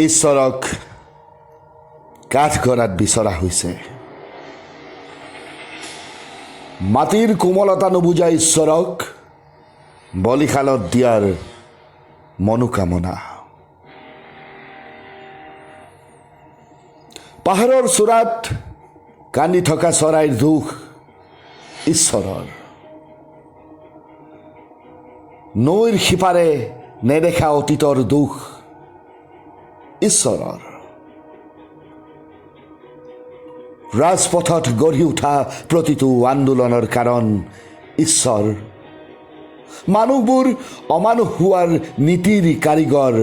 ঈশ্বৰক কাঠগড়াত বিচৰা হৈছে। মাটিৰ কোমলতা নুবুজা ঈশ্বৰক বলিশালত দিয়াৰ মনোকামনা। পাহাৰৰ চূড়াত কান্দি থকা চৰাইৰ দুখ ঈশ্বৰৰ। নৈৰ সিপাৰে নেদেখা অতীতৰ দুখ ঈশ্বৰৰ। ৰাজপথত গঢ়ি উঠা প্ৰতিটো আন্দোলনৰ কাৰণ ঈশ্বৰ। মানুহবোৰ অমানুষ হোৱাৰ নীতিৰ কাৰিকৰ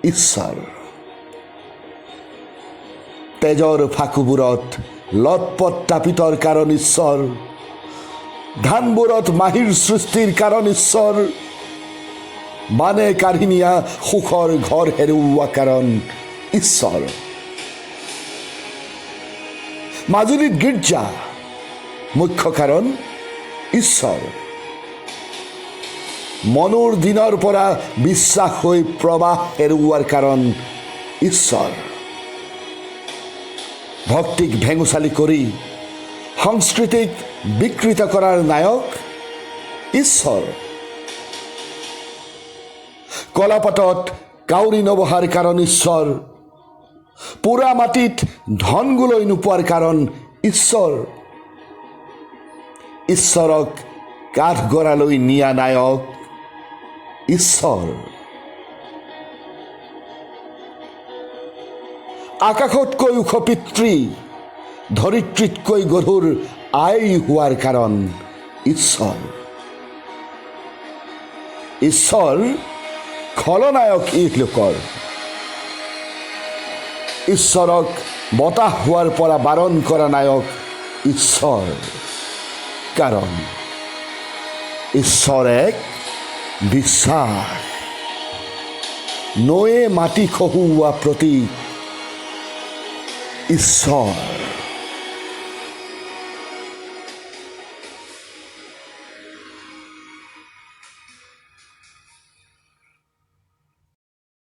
ঈশ্বৰ। তেজৰ ফাকুবোৰত লটপট তাপিতৰ কাৰণ ঈশ্বৰ। ধানবোৰত মাহিৰ সৃষ্টিৰ কাৰণ ঈশ্বৰ। বানে কাঢ়ি নিয়া সুখৰ ঘৰ হেৰুওৱা কাৰণ ঈশ্বৰ। মাজুলীত গীৰ্জা মুখ্য কাৰণ ঈশ্বৰ। মনুৰ দিনৰ পৰা বিশ্বাস হৈ প্ৰবাহ হেৰুওৱাৰ কাৰণ ঈশ্বৰ। ভক্তিক ভেঙুচালি কৰি সংস্কৃতিক বিকৃত কৰাৰ নায়ক ঈশ্বৰ। কলাপাতত কাউৰী নবহাৰ কাৰণ ঈশ্বৰ। পোৰা মাটিত ধনগুলৈ নোপোৱাৰ কাৰণ ঈশ্বৰ। ঈশ্বৰক কাঠগড়ালৈ নিয়া নায়ক ঈশ্বৰ। আকাশতকৈ ওখ পিতৃ, ধৰিত্ৰীতকৈ গধুৰ আই হোৱাৰ কাৰণ ঈশ্বৰ। ঈশ্বৰ খলনায়ক ই লোকৰ। ঈশ্বৰক বতাহ হোৱাৰ পৰা বাৰণ কৰা নায়ক ঈশ্বৰ। কাৰণ ঈশ্বৰ এক বিশ্বাস। নৈয়ে মাটি খহুওৱা প্ৰতীক ঈশ্বৰ।